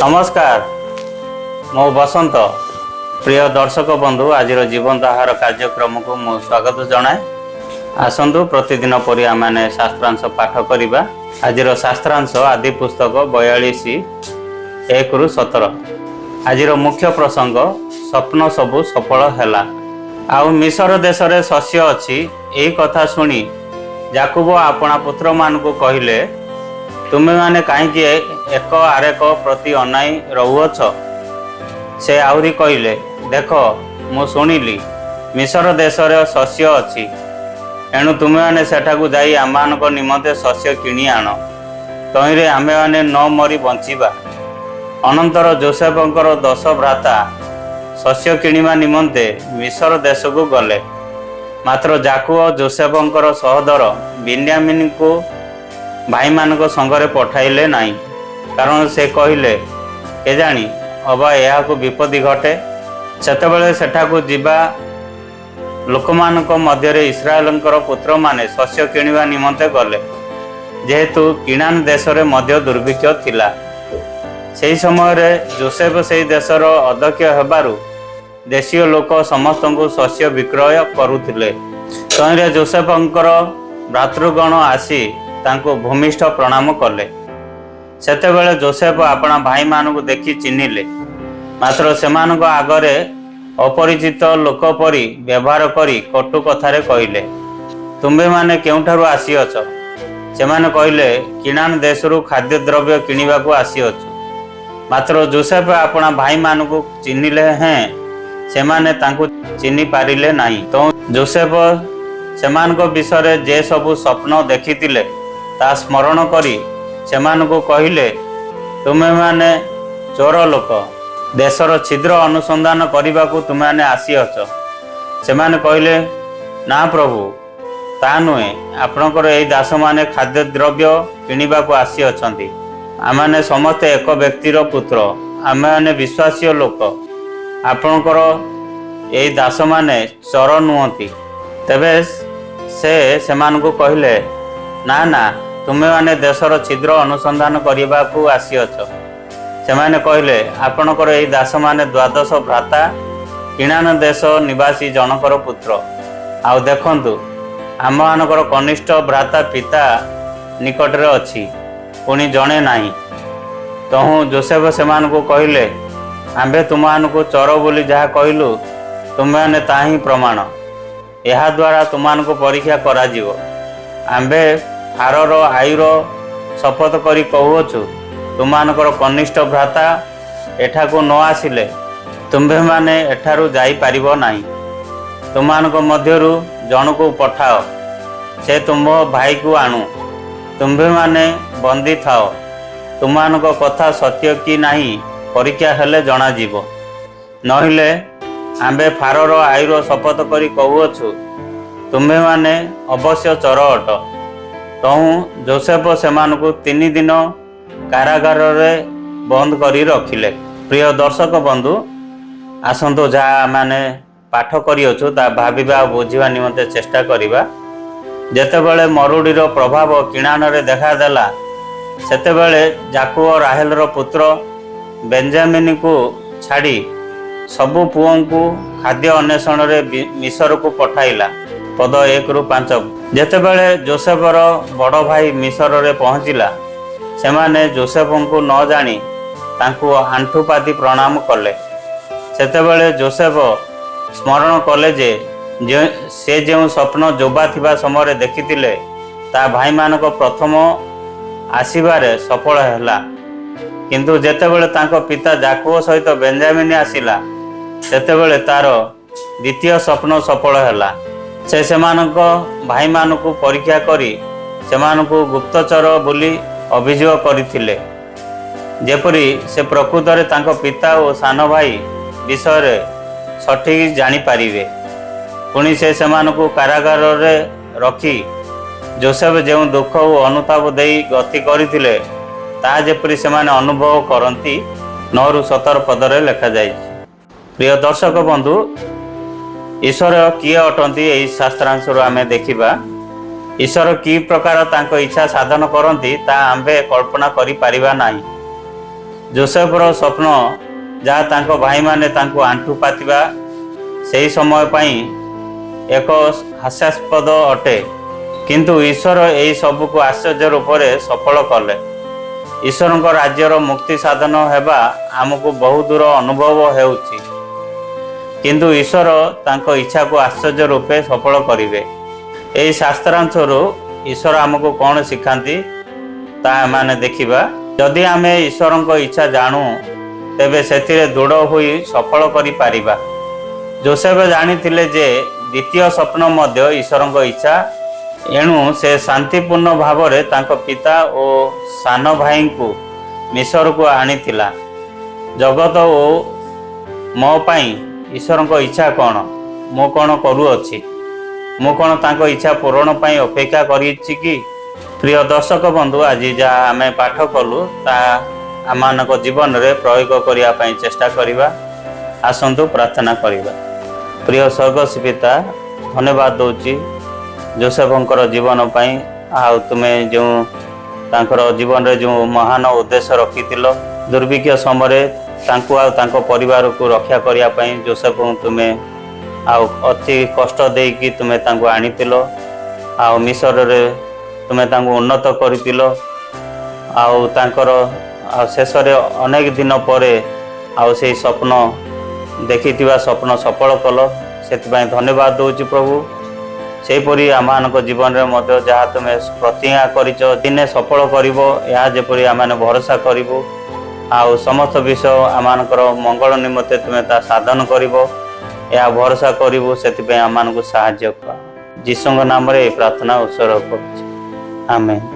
नमस्कार मो बसंत प्रिय दर्शक बंधु आज जीवंत आहार कार्यक्रम को मु स्वागत जनाए। आसतु प्रतिदिन परि आमे शास्त्रांश पाठ करवा। आज शास्त्रांश आदि पुस्तक 42 1 रु 17। आज मुख्य प्रसंग स्वप्न सबु सफल हैला। आउ मिसर देश रे शस्य अछि एही कथा सुनी याकूब आपणा पुत्र मान को कहिले तुमे माने कहीं एक आरेक प्रति अनाई रहुअछ। से आउरी कहले देख मु शुणिली मिसर देश रे शस्य अछि एणु तुमे माने सेठाकू जाई आमानक निमंते शस्य किणी आण तहिरे आमे माने न मरी बंचिबा। अनंतर जोसेफंकर 10 भ्राता शस्य किणीमा निमंते मिसर देश को गले। मात्र याकूब जोसेफंकर सहोदर बिन्यामीन को भाई मानक संगरे पठाइले नहीं, कारण से कहले केजाणी अबा यह विपत्ति घटे। सेतेबेले सेठाकू जिबा लोकमानक मध्यरे इस्राएलंकर पुत्र माने शस्य किणिबा निमंते गले, जेहेतु किनान देश रे मध्य दुर्भिक्ष थिला। सेही समय रे जोसेफ सेही देशर अध्यक्ष हेबारु देशीय लोक समस्तंकु शस्य विक्रय करुथिले। तहिरे जोसेफंकर भ्रातृगण आसी तांको भूमिष्ठ प्रणाम कले। सेतेबेले जोसेफ आपणा भाई मानकु देखि चिन्हिले, मात्र सेमानक आगरे अपरिचित लोक परी व्यवहार करी कटु कथारे कहिले तुम्बे माने केउठारु आसीअछ। सेमाने कहिले किनान देशरु खाद्य द्रव्य किनिबाकू आसीअछु। मात्र जोसेफ आपणा भाई मानकु चिन्हिले हैं सेमाने तांकु चिन्हि पारिले नाही। तो जोसेफ सेमानक विषय जे सबु स्वप्न देखितिले ता स्मरण करी सेमानकु कहिले तुमे माने चोर लोक देशर छिद्र अनुसंधान करने तुमे माने आसीअछ। सेमाने कहिले ना प्रभु ता नुहे आपणकर एई दास माने खाद्य द्रव्य किनिबाकू आसीअछंती। आमाने समस्ते एक व्यक्तिर पुत्र, आमे माने विश्वासी लोक, आपणकर एई दास माने चोर नुहंती। तेबे से सेमानकु कहिले ना ना तुमे माने देशर छिद्र अनुसंधान करने को आसीअछ। सेमाने कहले आपणकर एई दास माने 12 भ्राता किनान देश निवासी जनकर पुत्र। आउ देखंतु आममानकर कनिष्ठ भ्राता पिता निकटरे अछि, पुणी जणे नाही। तहु जोसेफ सेमानकु कहले आम्भे तुमानकु चोर बोली जहा कहलु तुमे माने ताही प्रमाण, एहा द्वारा तुमानकु परीक्षा करा जिवो। आम्भे फारर आयुर शपथ करी कहूछु तुमानकर कनिष्ठ भ्राता एठाकू न आसिले तुम्भे माने एठारू जाई पारिबो नाही। तुमानक मध्यरु जनकू पठाओ, से तुम भाई को आणु। तुम्भे माने बंदी थाओ, तुमानक कथा सत्य कि नाही परीक्षा हेले जना जीवो। नहिले आम्बे फारर आयुर शपथ करी कहूछु तुम्भे माने अवश्य चोर अट। तहु जोसेफ सेमानकु 3 दिन कारागार रे बंद करी रखिले। प्रिय दर्शक बंधु आसंतु जहाँ माने पाठ करियोछु ता भाबिबा बुझिबा निमंते चेष्टा करिबा। जेतेबेले मरुडीर प्रभाव किनान रे देखा देला सेतेबेले याकूब राहेल रो पुत्र बेंजामिन को छाड़ी सबु पुओंकु खाद्य अन्वेषण रे मिसर को पठाइला। पद 1 रु 5। जेतेबेले जोसेफर बड़ भाई मिसर रे पहुँचला सेमाने जोसेफ को न जानी तांकु आंठुपाती प्रणाम कले। सेतेबेले जोसेफ स्मरण कले जे से जो स्वप्न जोबा थिबा समय देखितिले ता भाई मानक प्रथम आसीबारे सफल हैला, किंतु जेतेबेले तांको पिता याकूब सहित बेंजामिन आसिला सेतेबेले तार द्वितीय स्वप्न सफल हैला। से सेमानक भाई मानकु परीक्षा करी सेमानकु गुप्तचर बोली अभियोग करथिले, जेपरी से प्रकृत रे तांको पिता और सान भाई विषय सठिक जानी पारिबे। पुणी से सेमानकु कारागार रे रखी जोसेफ जो दुख और अनुताप देई गति करथिले ता जेपरी सेमाने अनुभव करंती 9 रु 17 पदरे लिखा जाय। प्रिय दर्शक बंधु ईश्वर किए अटंती एही शास्त्रांश आमे देखिबा। ईश्वर कि प्रकार तांको इच्छा साधन करती ता आम्भे कल्पना करि पारिबा नाही। जोसेफर स्वप्न जहाँ तांको भाई माने तांको आंठू पातिबा सही समय पाई एक हास्यास्पद अटे, किंतु ईश्वर यही सबको आश्चर्य रूप से सफल कले। ईश्वर राज्यर मुक्ति साधन हेबा आमको बहु दूर अनुभव हेउछि, किंतु ईश्वर तांको इच्छा को आश्चर्य रूपे सफल करिवे। एही शास्त्रांशरू ईश्वर आमको कौन शिखाती ता माने देखिबा। जदि आमे ईश्वर इच्छा जानू तेबे सेतिरे दृढ़ होई सफल करि पारिबा। जोसेफ जानिथिले जे द्वितीय स्वप्न मध्य ईश्वर इच्छा, एणु से शांतिपूर्ण भाव में तांको पिता और सान भाई को मिस्र को आनीथिला। जगत ओ मो पाई ईश्वर इच्छा कौन, मु कौन करुअछि, मु कौन तांको इच्छा पूरण पाई अपेक्षा करिछि कि। प्रिय दर्शक बंधु, आज जहाँ आम पाठ कलु ता आम जीवन में प्रयोग करने चेष्टा करिबा। आसंतु प्रार्थना करिबा। प्रिय स्वर्गस्थ पिता, धन्यवाद दौची जोसेफंकर जीवन पाई। तुमे जो तांकर जीवन रे जो महान उद्देश्य रखिथिल, दुर्भिक्ष समय तांको परिवार को रक्षा करिया पाई जोसेफ तुमे अति कष्ट देकी तुमे तांको आनिथिल। मिस्र रे तुमे तांको उन्नत करिथिल। तांकर शेष अनेक दिन पर से स्वप्न देखिथिबा स्वप्न सफल कल, सेतिपाई धन्यवाद दौची प्रभु। सेपरी आम जीवन में जहाँ तुम्हें प्रतिज्ञा करिच दिने सफल करिवो, या जेपरी आम भरोसा करिवो। समस्त विषय आम मंगल निमत्ते तुम्हें ता साधन करिवो, या भरोसा करिवो। सेतिपाई आम साहाय्य कर। जीसुଙ୍କ नाम रे प्रार्थना उत्सर्ग करुछि। आमेन।